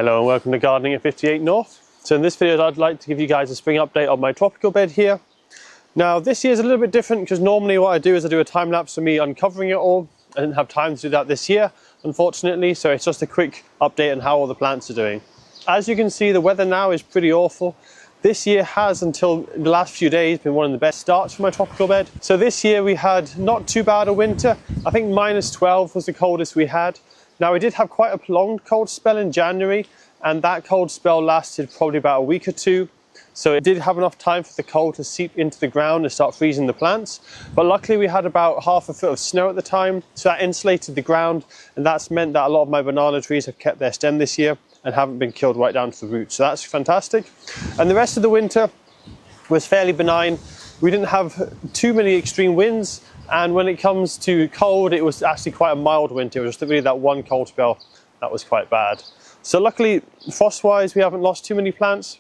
Hello and welcome to Gardening at 58 North. So in this video I'd like to give you guys a spring update on my tropical bed here. Now this year is a little bit different because normally what I do is I do a time lapse of me uncovering it all. I didn't have time to do that this year unfortunately, so it's just a quick update on how all the plants are doing. As you can see, the weather now is pretty awful. This year has, until the last few days, been one of the best starts for my tropical bed. So this year we had not too bad a winter. I think -12 was the coldest we had. Now we did have quite a prolonged cold spell in January, and that cold spell lasted probably about a week or two. So it did have enough time for the cold to seep into the ground and start freezing the plants. But luckily we had about half a foot of snow at the time, so that insulated the ground, and that's meant that a lot of my banana trees have kept their stem this year and haven't been killed right down to the roots. So that's fantastic. And the rest of the winter was fairly benign. We didn't have too many extreme winds, and when it comes to cold, it was actually quite a mild winter. It was just really that one cold spell that was quite bad. So luckily, frost-wise, we haven't lost too many plants.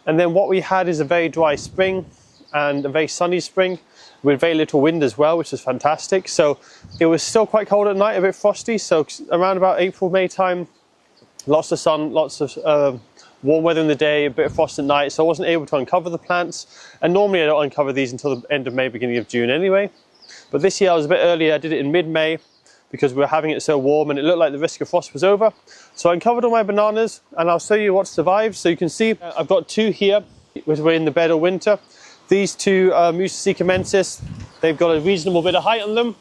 And then what we had is a very dry spring and a very sunny spring with very little wind as well, which is fantastic. So it was still quite cold at night, a bit frosty. So around about April, May time, lots of sun, lots of warm weather in the day, a bit of frost at night. So I wasn't able to uncover the plants. And normally I don't uncover these until the end of May, beginning of June anyway. But this year I was a bit earlier. I did it in mid-May because we were having it so warm and it looked like the risk of frost was over. So I uncovered all my bananas and I'll show you what survived. So you can see I've got two here which were in the bed all winter. These two Moso sicumensis, they've got a reasonable bit of height on them.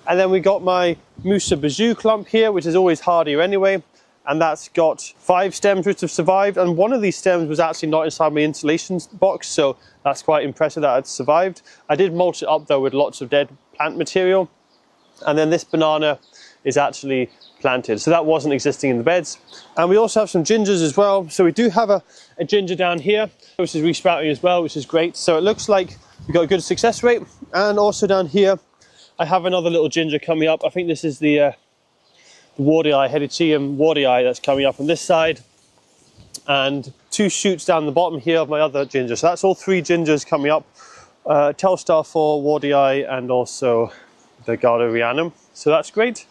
And then we got my Moso bijou clump here, which is always hardier anyway. And that's got 5 stems which have survived. And one of these stems was actually not inside my insulation box. So that's quite impressive that it's survived. I did mulch it up though with lots of dead plant material. And then this banana is actually planted, so that wasn't existing in the beds. And we also have some gingers as well. So we do have a ginger down here which is resprouting as well, which is great. So it looks like we've got a good success rate. And also down here I have another little ginger coming up. I think this is the Wardii, Hedychium Wardii, that's coming up on this side, and 2 shoots down the bottom here of my other ginger. So that's all 3 gingers coming up, Telstar 4 Wardii and also the Garderianum. So that's great.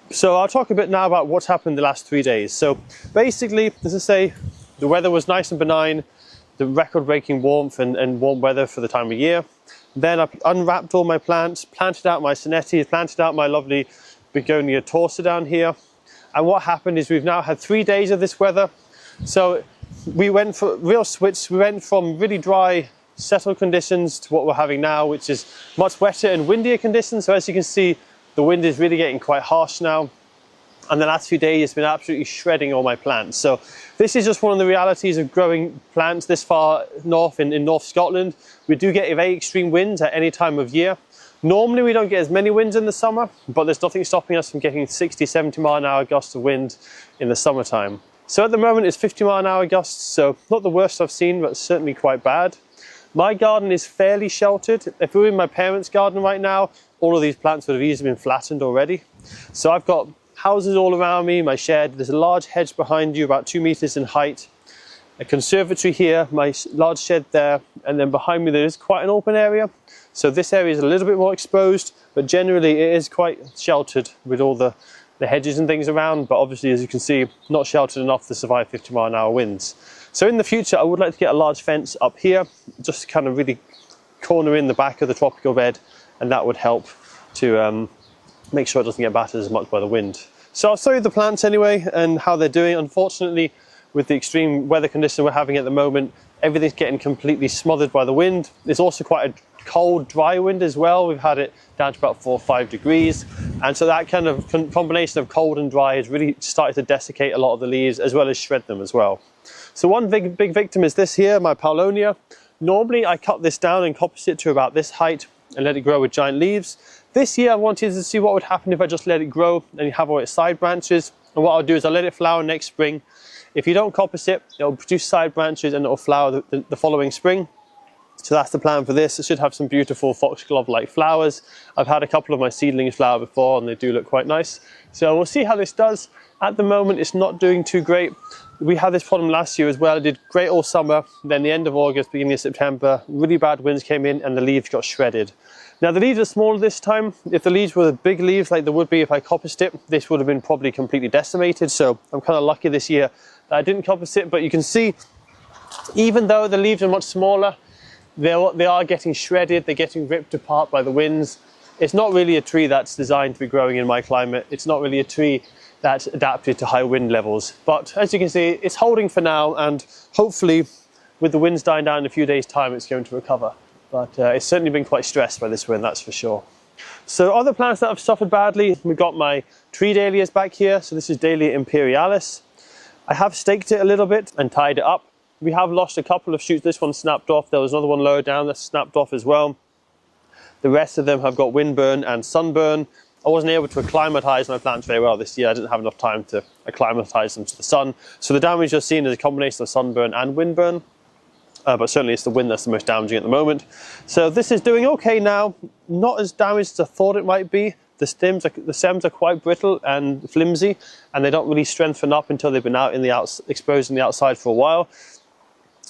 So I'll talk a bit now about what's happened the last 3 days. So basically, as I say, the weather was nice and benign, the record-breaking warmth and warm weather for the time of year. Then I unwrapped all my plants, planted out my Ensete, planted out my lovely Begonia Torsa down here. And what happened is we've now had 3 days of this weather. So we went for a real switch. We went from really dry, settled conditions to what we're having now, which is much wetter and windier conditions. So as you can see, the wind is really getting quite harsh now. And the last few days it's been absolutely shredding all my plants. So this is just one of the realities of growing plants this far north in North Scotland. We do get very extreme winds at any time of year. Normally we don't get as many winds in the summer, but there's nothing stopping us from getting 60, 70 mile an hour gusts of wind in the summertime. So at the moment it's 50 mile an hour gusts, so not the worst I've seen, but certainly quite bad. My garden is fairly sheltered. If we were in my parents' garden right now, all of these plants would have easily been flattened already. So I've got houses all around me, my shed. There's a large hedge behind you, about 2 meters in height. A conservatory here, my large shed there, and then behind me there is quite an open area. So this area is a little bit more exposed, but generally it is quite sheltered with all the hedges and things around. But obviously, as you can see, not sheltered enough to survive 50 mile an hour winds. So in the future, I would like to get a large fence up here, just to kind of really corner in the back of the tropical bed, and that would help to make sure it doesn't get battered as much by the wind. So I'll show you the plants anyway and how they're doing. Unfortunately, with the extreme weather condition we're having at the moment, everything's getting completely smothered by the wind. There's also quite a cold, dry wind as well. We've had it down to about 4 or 5 degrees. And so that kind of combination of cold and dry has really started to desiccate a lot of the leaves as well as shred them as well. So one big victim is this here, my Paulownia. Normally I cut this down and coppice it to about this height and let it grow with giant leaves. This year I wanted to see what would happen if I just let it grow and you have all its side branches. And what I'll do is I'll let it flower next spring. If you don't coppice it, it'll produce side branches and it'll flower the following spring. So that's the plan for this. It should have some beautiful foxglove-like flowers. I've had a couple of my seedlings flower before and they do look quite nice. So we'll see how this does. At the moment, it's not doing too great. We had this problem last year as well. It did great all summer. Then the end of August, beginning of September, really bad winds came in and the leaves got shredded. Now the leaves are smaller this time. If the leaves were the big leaves like they would be if I coppiced it, this would have been probably completely decimated. So I'm kind of lucky this year that I didn't composite, but you can see, even though the leaves are much smaller, they are getting shredded, they're getting ripped apart by the winds. It's not really a tree that's designed to be growing in my climate. It's not really a tree that's adapted to high wind levels. But as you can see, it's holding for now, and hopefully with the winds dying down in a few days' time, it's going to recover. But it's certainly been quite stressed by this wind, that's for sure. So other plants that have suffered badly, we've got my tree dahlias back here. So this is Dahlia imperialis. I have staked it a little bit and tied it up. We have lost a couple of shoots. This one snapped off. There was another one lower down that snapped off as well. The rest of them have got windburn and sunburn. I wasn't able to acclimatise my plants very well this year. I didn't have enough time to acclimatise them to the sun. So the damage you're seeing is a combination of sunburn and windburn. But certainly it's the wind that's the most damaging at the moment. So this is doing okay now. Not as damaged as I thought it might be. The stems are quite brittle and flimsy, and they don't really strengthen up until they've been out in the exposed in the outside for a while.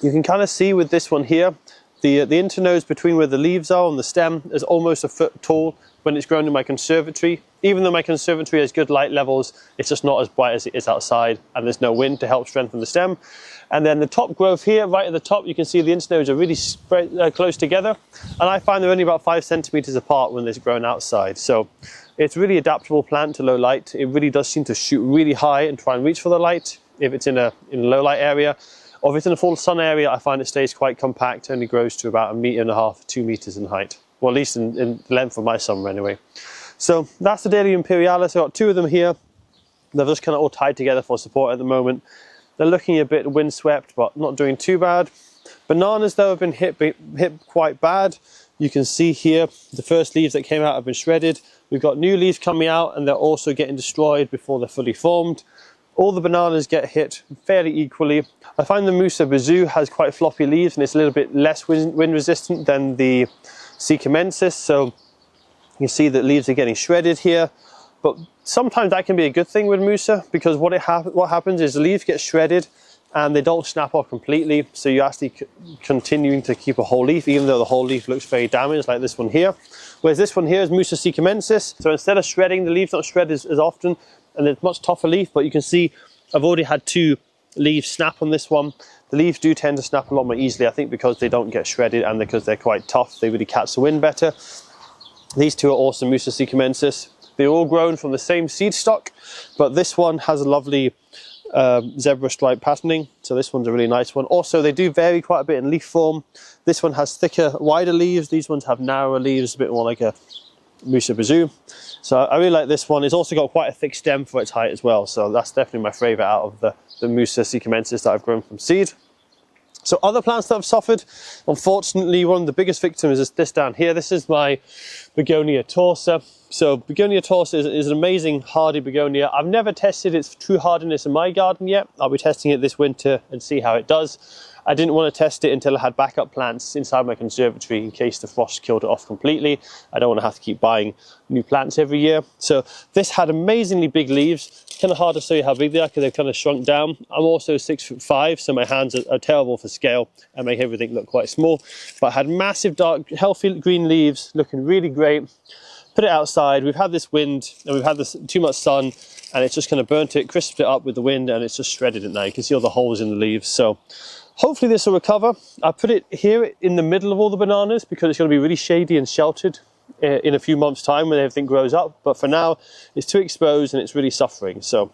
You can kind of see with this one here, the internodes between where the leaves are on the stem is almost a foot tall when it's grown in my conservatory. Even though my conservatory has good light levels, it's just not as bright as it is outside, and there's no wind to help strengthen the stem. And then the top growth here, right at the top, you can see the internodes are really spread, close together. And I find they're only about 5 centimeters apart when they're grown outside. So it's a really adaptable plant to low light. It really does seem to shoot really high and try and reach for the light if it's in a low light area. Or if it's in a full sun area, I find it stays quite compact, only grows to about 1.5 meters, 2 meters in height. Well, at least in length of my summer anyway. So that's the Dahlia imperialis. I've got 2 of them here. They're just kind of all tied together for support at the moment. They're looking a bit windswept, but not doing too bad. Bananas, though, have been hit quite bad. You can see here the first leaves that came out have been shredded. We've got new leaves coming out, and they're also getting destroyed before they're fully formed. All the bananas get hit fairly equally. I find the Moso Bazoo has quite floppy leaves, and it's a little bit less wind resistant than the Hedychiums. So you can see that leaves are getting shredded here. But sometimes that can be a good thing with Moso, because what happens is the leaves get shredded and they don't snap off completely. So you're actually continuing to keep a whole leaf, even though the whole leaf looks very damaged, like this one here. Whereas this one here is Moso Hedychiums. So instead of shredding, the leaves not shred as often, and it's much tougher leaf. But you can see I've already had 2 leaves snap on this one. The leaves do tend to snap a lot more easily, I think, because they don't get shredded and because they're quite tough. They really catch the wind better. These 2 are also Moso Hedychiums. They're all grown from the same seed stock, but this one has a lovely zebra stripe patterning, so this one's a really nice one. Also, they do vary quite a bit in leaf form. This one has thicker, wider leaves. These ones have narrower leaves, a bit more like a Moso Bazoo. So I really like this one. It's also got quite a thick stem for its height as well, so that's definitely my favourite out of the Moso Hedychiums that I've grown from seed. So other plants that have suffered, unfortunately, one of the biggest victims is this down here. This is my Begonia Torsa. So Begonia Torsa is an amazing hardy begonia. I've never tested its true hardiness in my garden yet. I'll be testing it this winter and see how it does. I didn't want to test it until I had backup plants inside my conservatory in case the frost killed it off completely. I don't want to have to keep buying new plants every year. So this had amazingly big leaves. Kind of hard to show you how big they are because they've kind of shrunk down. I'm also 6'5", so my hands are terrible for scale and make everything look quite small. But I had massive, dark, healthy green leaves looking really great. Put it outside. We've had this wind and we've had too much sun, and it's just kind of burnt it, crisped it up with the wind, and it's just shredded it now. You can see all the holes in the leaves. So hopefully this will recover. I put it here in the middle of all the bananas because it's going to be really shady and sheltered in a few months' time when everything grows up. But for now, it's too exposed and it's really suffering. So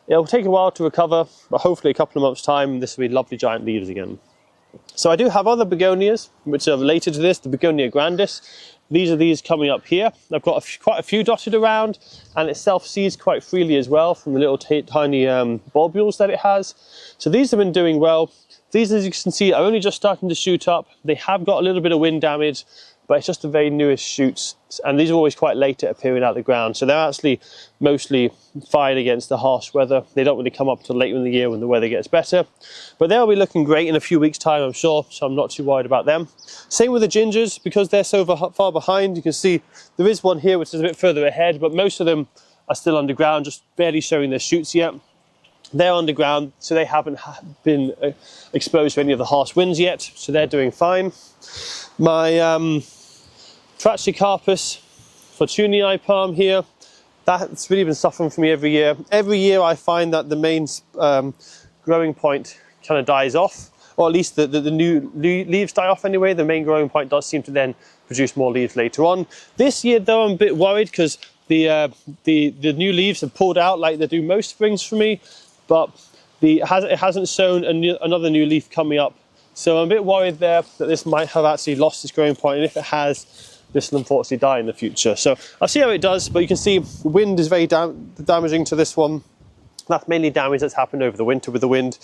it'll take a while to recover, but hopefully a couple of months' time, this will be lovely giant leaves again. So I do have other begonias which are related to this, the Begonia grandis. These are these coming up here. I've got quite a few dotted around, and it self-seeds quite freely as well from the little tiny bulbules that it has. So these have been doing well. These, as you can see, are only just starting to shoot up. They have got a little bit of wind damage, but it's just the very newest shoots. And these are always quite late at appearing out of the ground. So they're actually mostly fine against the harsh weather. They don't really come up till late in the year when the weather gets better. But they'll be looking great in a few weeks' time, I'm sure. So I'm not too worried about them. Same with the gingers, because they're so far behind. You can see there is one here which is a bit further ahead, but most of them are still underground, just barely showing their shoots yet. They're underground, so they haven't been exposed to any of the harsh winds yet, so they're doing fine. My Trachycarpus fortunei palm here, that's really been suffering for me every year. Every year I find that the main growing point kind of dies off, or at least the new leaves die off anyway. The main growing point does seem to then produce more leaves later on. This year though, I'm a bit worried because the new leaves have pulled out like they do most springs for me, but it hasn't shown another new leaf coming up. So I'm a bit worried there that this might have actually lost its growing point, and if it has, this will unfortunately die in the future. So I'll see how it does, but you can see the wind is very damaging to this one. That's mainly damage that's happened over the winter with the wind,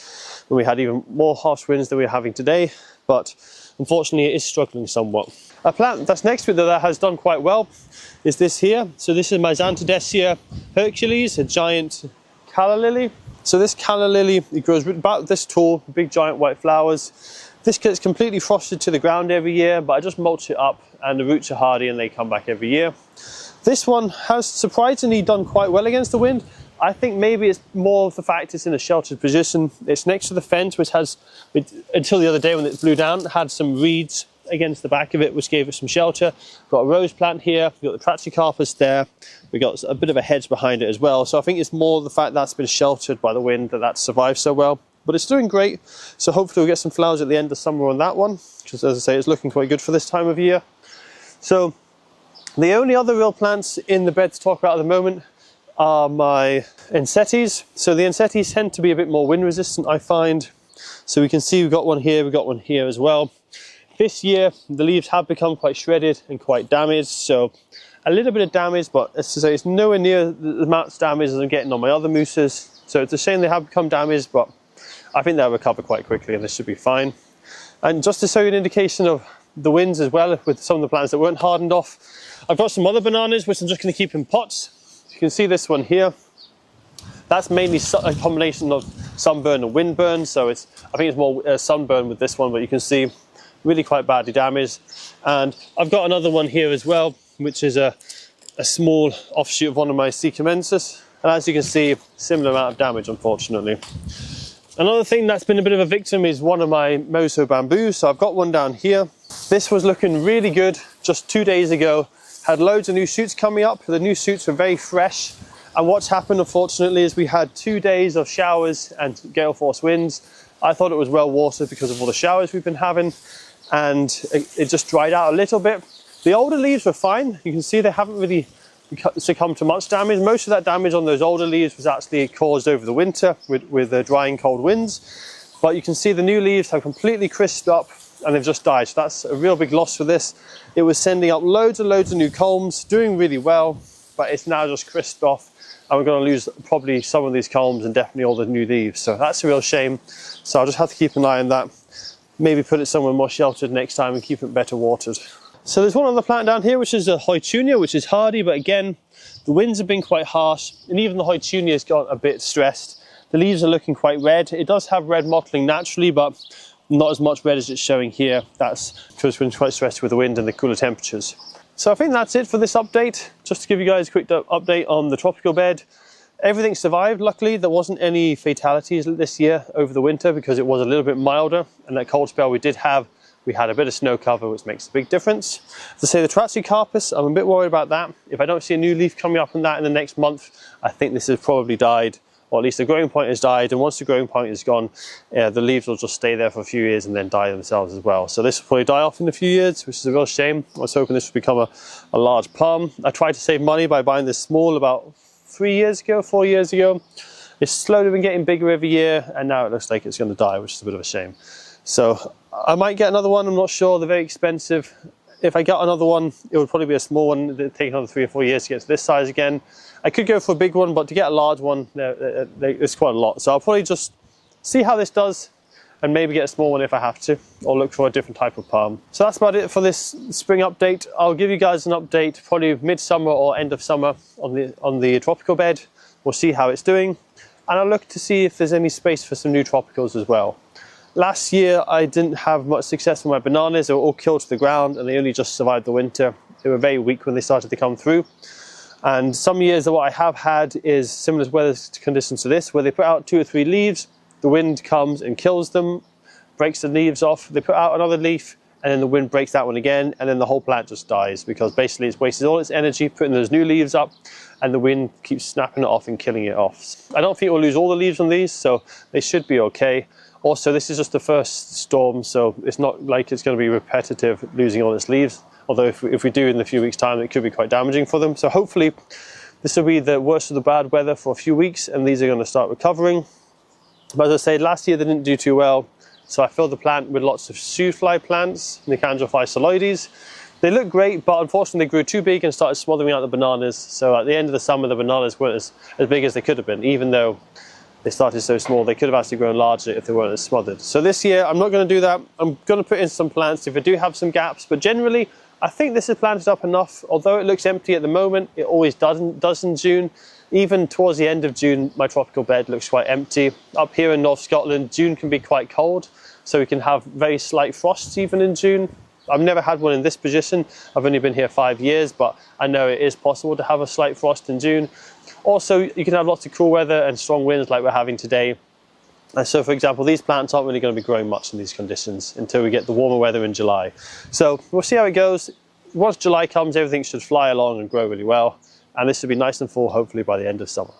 when we had even more harsh winds than we're having today, but unfortunately it is struggling somewhat. A plant that's next to it that has done quite well is this here. So this is my Xanthidessia Hercules, a giant calla lily. So this calla lily, it grows about this tall, big giant white flowers. This gets completely frosted to the ground every year, but I just mulch it up and the roots are hardy and they come back every year. This one has surprisingly done quite well against the wind. I think maybe it's more of the fact it's in a sheltered position. It's next to the fence, which has, until the other day when it blew down, had some reeds against the back of it, which gave it some shelter. Got a rose plant here, we've got the Trachycarpus there, we got a bit of a hedge behind it as well. So I think it's more the fact that's been sheltered by the wind that survived so well. But it's doing great, so hopefully we'll get some flowers at the end of summer on that one, because as I say, it's looking quite good for this time of year. So the only other real plants in the bed to talk about at the moment are my Ensetes. So the Ensetes tend to be a bit more wind resistant, I find. So we can see we've got one here, we've got one here as well. This year, the leaves have become quite shredded and quite damaged, so a little bit of damage, but as to say, it's nowhere near the amount of damage as I'm getting on my other mooses. So it's a shame they have become damaged, but I think they'll recover quite quickly and this should be fine. And just to show you an indication of the winds as well, with some of the plants that weren't hardened off, I've got some other bananas which I'm just going to keep in pots. You can see this one here. That's mainly a combination of sunburn and windburn, so I think it's more sunburn with this one, but you can see really quite badly damaged. And I've got another one here as well, which is a small offshoot of one of my Hedychiums, and as you can see, similar amount of damage, unfortunately. Another thing that's been a bit of a victim is one of my Moso bamboos. So I've got one down here. This was looking really good just 2 days ago. Had loads of new shoots coming up. The new shoots were very fresh. And what's happened, unfortunately, is we had 2 days of showers and gale force winds. I thought it was well watered because of all the showers we've been having, and it just dried out a little bit. The older leaves were fine. You can see they haven't really succumbed to much damage. Most of that damage on those older leaves was actually caused over the winter with the drying cold winds. But you can see the new leaves have completely crisped up and they've just died. So that's a real big loss for this. It was sending up loads and loads of new culms, doing really well, but it's now just crisped off. And we're going to lose probably some of these culms and definitely all the new leaves. So that's a real shame. So I'll just have to keep an eye on that. Maybe put it somewhere more sheltered next time and keep it better watered. So there's one other plant down here, which is a Houttuynia, which is hardy, but again, the winds have been quite harsh, and even the Houttuynia has got a bit stressed. The leaves are looking quite red. It does have red mottling naturally, but not as much red as it's showing here. That's because it's been quite stressed with the wind and the cooler temperatures. So I think that's it for this update. Just to give you guys a quick update on the tropical bed. Everything survived, luckily. There wasn't any fatalities this year over the winter because it was a little bit milder, and that cold spell we did have, we had a bit of snow cover, which makes a big difference. To say the Trachycarpus, I'm a bit worried about that. If I don't see a new leaf coming up on that in the next month, I think this has probably died, or at least the growing point has died, and once the growing point is gone, the leaves will just stay there for a few years and then die themselves as well. So this will probably die off in a few years, which is a real shame. I was hoping this would become a large palm. I tried to save money by buying this small about 4 years ago. It's slowly been getting bigger every year, and now it looks like it's going to die, which is a bit of a shame. So I might get another one, I'm not sure, they're very expensive. If I got another one, it would probably be a small one. It'd take another 3 or 4 years to get to this size again. I could go for a big one, but to get a large one, it's quite a lot. So I'll probably just see how this does and maybe get a small one if I have to, or look for a different type of palm. So that's about it for this spring update. I'll give you guys an update probably midsummer or end of summer on the tropical bed. We'll see how it's doing, and I'll look to see if there's any space for some new tropicals as well. Last year I didn't have much success with my bananas. They were all killed to the ground and they only just survived the winter. They were very weak when they started to come through. And some years what I have had is similar weather conditions to this, where they put out 2 or 3 leaves, the wind comes and kills them, breaks the leaves off, they put out another leaf, and then the wind breaks that one again, and then the whole plant just dies because basically it's wasted all its energy putting those new leaves up, and the wind keeps snapping it off and killing it off. I don't think we'll lose all the leaves on these, so they should be okay. Also, this is just the first storm, so it's not like it's going to be repetitive losing all its leaves, although if we do in a few weeks' time, it could be quite damaging for them. So hopefully this will be the worst of the bad weather for a few weeks, and these are going to start recovering. But as I said, last year they didn't do too well, so I filled the plant with lots of shoofly plants, Nicandrophyes psalloides. They look great, but unfortunately they grew too big and started smothering out the bananas. So at the end of the summer, the bananas weren't as big as they could have been, even though they started so small. They could have actually grown larger if they weren't as smothered. So this year, I'm not going to do that. I'm going to put in some plants if I do have some gaps, but generally, I think this is planted up enough. Although it looks empty at the moment, it always does in June. Even towards the end of June, my tropical bed looks quite empty. Up here in North Scotland, June can be quite cold, so we can have very slight frosts even in June. I've never had one in this position. I've only been here 5 years, but I know it is possible to have a slight frost in June. Also, you can have lots of cool weather and strong winds like we're having today. And so, for example, these plants aren't really going to be growing much in these conditions until we get the warmer weather in July. So we'll see how it goes. Once July comes, everything should fly along and grow really well. And this should be nice and full, hopefully, by the end of summer.